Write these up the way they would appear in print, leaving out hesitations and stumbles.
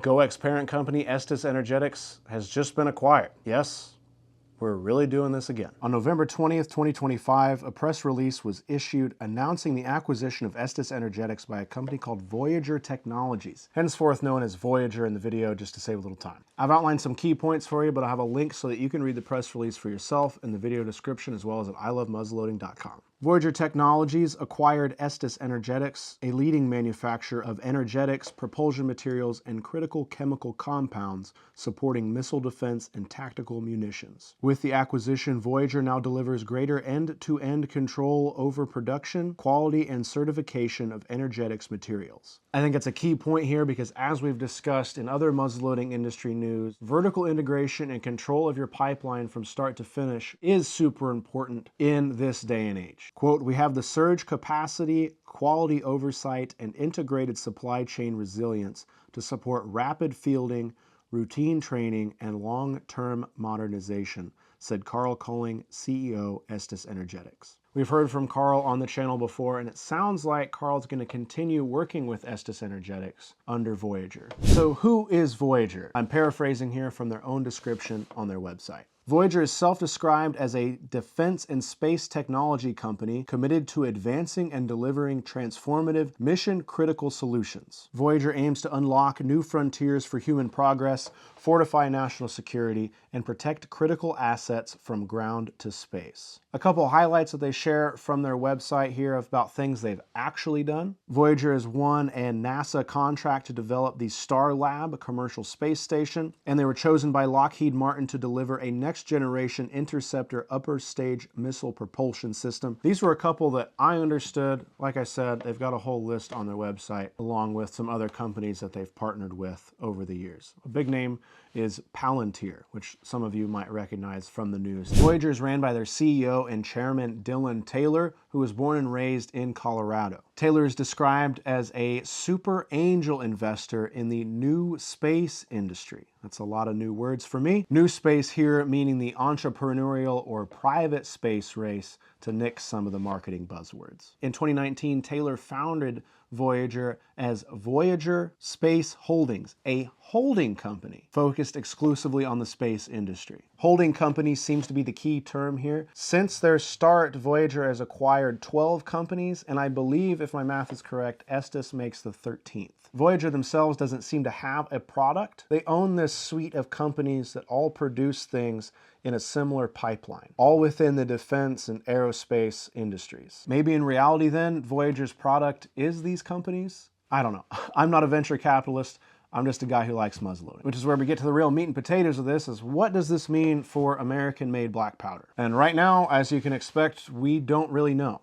GOEX parent company Estes Energetics has just been acquired. Yes, we're really doing this again. On November 20th, 2025, a press release was issued announcing the acquisition of Estes Energetics by a company called Voyager Technologies, henceforth known as Voyager in the video just to save a little time. I've outlined some key points for you, but I have a link so that you can read the press release for yourself in the video description as well as at ilovemuzzleloading.com. Voyager Technologies acquired Estes Energetics, a leading manufacturer of energetics, propulsion materials, and critical chemical compounds supporting missile defense and tactical munitions. With the acquisition, Voyager now delivers greater end-to-end control over production, quality, and certification of energetics materials. I think it's a key point here because, as we've discussed in other muzzleloading industry news, vertical integration and control of your pipeline from start to finish is super important in this day and age. Quote, "We have the surge capacity, quality oversight, and integrated supply chain resilience to support rapid fielding, routine training, and long-term modernization," said Carl Colling, CEO, Estes Energetics. We've heard from Carl on the channel before, and it sounds like Carl's going to continue working with Estes Energetics under Voyager. So who is Voyager? I'm paraphrasing here from their own description on their website. Voyager is self-described as a defense and space technology company committed to advancing and delivering transformative, mission-critical solutions. Voyager aims to unlock new frontiers for human progress, fortify national security, and protect critical assets from ground to space. A couple highlights that they share from their website here about things they've actually done. Voyager has won a NASA contract to develop the Starlab commercial space station, and they were chosen by Lockheed Martin to deliver a next-generation interceptor upper stage missile propulsion system. These were a couple that I understood. Like I said, they've got a whole list on their website, along with some other companies that they've partnered with over the years. A big name is Palantir, which some of you might recognize from the news. Voyager is ran by their CEO and chairman, Dylan Taylor, who was born and raised in Colorado. Taylor is described as a super angel investor in the new space industry. That's a lot of new words for me. New space here meaning the entrepreneurial or private space race, to nix some of the marketing buzzwords. In 2019, Taylor founded Voyager as Voyager Space Holdings, a holding company focused exclusively on the space industry. Holding company seems to be the key term here. Since their start, Voyager has acquired 12 companies, and I believe, if my math is correct, Estes makes the 13th. Voyager themselves doesn't seem to have a product. They own this suite of companies that all produce things in a similar pipeline, all within the defense and aerospace industries. Maybe in reality then, Voyager's product is these companies? I don't know. I'm not a venture capitalist. I'm just a guy who likes muzzleloading, which is where we get to the real meat and potatoes of this, is what does this mean for American-made black powder? And right now, as you can expect, we don't really know.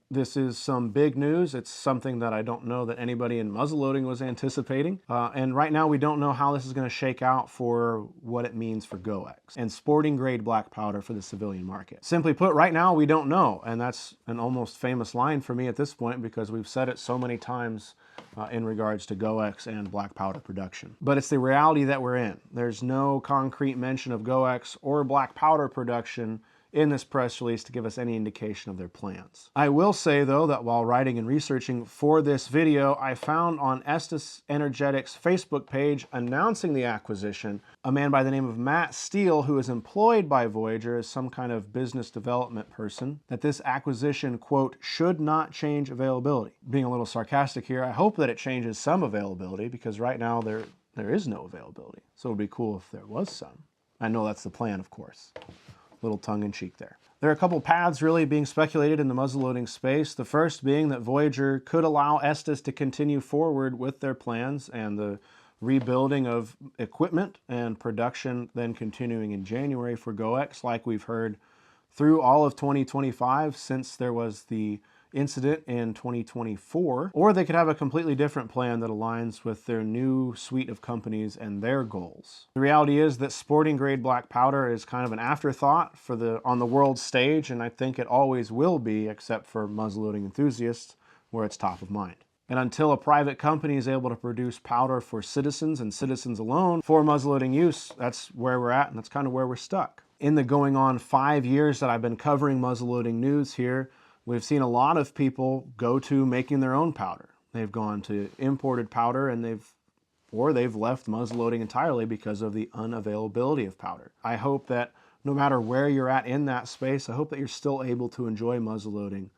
This is some big news. It's something that I don't know that anybody in muzzleloading was anticipating. And right now we don't know how this is going to shake out for what it means for GOEX and sporting grade black powder for the civilian market. Simply put, right now we don't know. And that's an almost famous line for me at this point because we've said it so many times in regards to GOEX and black powder production. But it's the reality that we're in. There's no concrete mention of GOEX or black powder production in this press release to give us any indication of their plans. I will say though that while writing and researching for this video, I found on Estes Energetics' Facebook page announcing the acquisition a man by the name of Matt Steele, who is employed by Voyager as some kind of business development person, that this acquisition, quote, should not change availability. Being a little sarcastic here, I hope that it changes some availability because right now there is no availability. So it would be cool if there was some. I know that's the plan, of course. Little tongue-in-cheek there. There are a couple paths really being speculated in the muzzleloading space. The first being that Voyager could allow Estes to continue forward with their plans and the rebuilding of equipment and production then continuing in January for GOEX, like we've heard through all of 2025 since there was the incident in 2024, or they could have a completely different plan that aligns with their new suite of companies and their goals. The reality is that sporting grade black powder is kind of an afterthought on the world stage, and I think it always will be, except for muzzleloading enthusiasts, where it's top of mind. And until a private company is able to produce powder for citizens and citizens alone for muzzleloading use, that's where we're at, and that's kind of where we're stuck. In the going on 5 years that I've been covering muzzleloading news here, we've seen a lot of people go to making their own powder. They've gone to imported powder and they've or they've left muzzleloading entirely because of the unavailability of powder. I hope that no matter where you're at in that space, I hope that you're still able to enjoy muzzleloading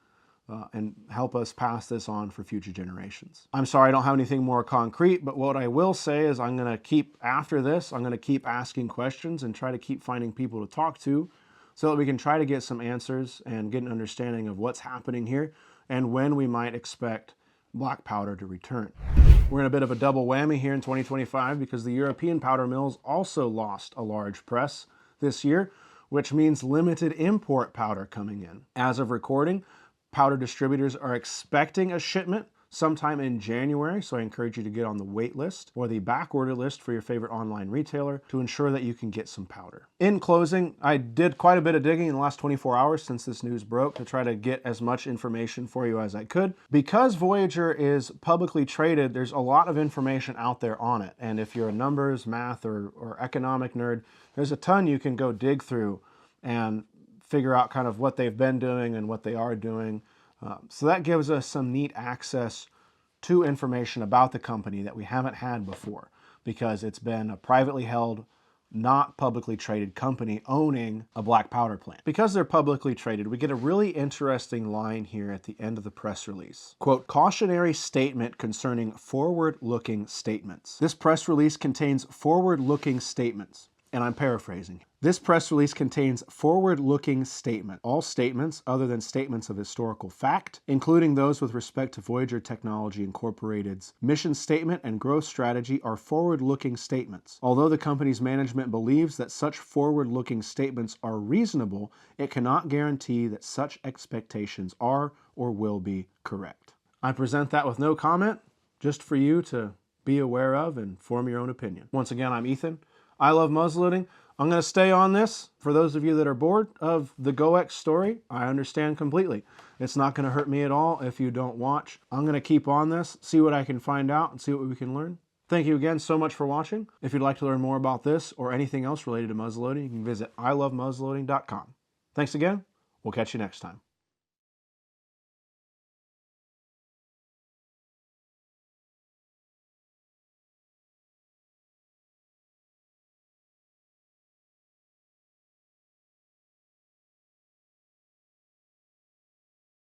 and help us pass this on for future generations. I'm sorry I don't have anything more concrete, but what I will say is I'm going to keep, after this, I'm going to keep asking questions and try to keep finding people to talk to so that we can try to get some answers and get an understanding of what's happening here and when we might expect black powder to return. We're in a bit of a double whammy here in 2025 because the European powder mills also lost a large press this year, which means limited import powder coming in. As of recording, powder distributors are expecting a shipment sometime in January, so I encourage you to get on the wait list or the back order list for your favorite online retailer to ensure that you can get some powder. In closing, I did quite a bit of digging in the last 24 hours since this news broke to try to get as much information for you as I could. Because Voyager is publicly traded, there's a lot of information out there on it, and if you're a numbers, math, or economic nerd, there's a ton you can go dig through and figure out kind of what they've been doing and what they are doing. So that gives us some neat access to information about the company that we haven't had before because it's been a privately held, not publicly traded company owning a black powder plant. Because they're publicly traded, we get a really interesting line here at the end of the press release. Quote, cautionary statement concerning forward-looking statements. This press release contains forward-looking statements. And I'm paraphrasing. This press release contains forward-looking statement. All statements other than statements of historical fact, including those with respect to Voyager Technology Incorporated's mission statement and growth strategy, are forward-looking statements. Although the company's management believes that such forward-looking statements are reasonable, it cannot guarantee that such expectations are or will be correct. I present that with no comment, just for you to be aware of and form your own opinion. Once again, I'm Ethan. I love muzzleloading. I'm going to stay on this. For those of you that are bored of the GOEX story, I understand completely. It's not going to hurt me at all if you don't watch. I'm going to keep on this, see what I can find out, and see what we can learn. Thank you again so much for watching. If you'd like to learn more about this or anything else related to muzzleloading, you can visit ilovemuzzleloading.com. Thanks again. We'll catch you next time.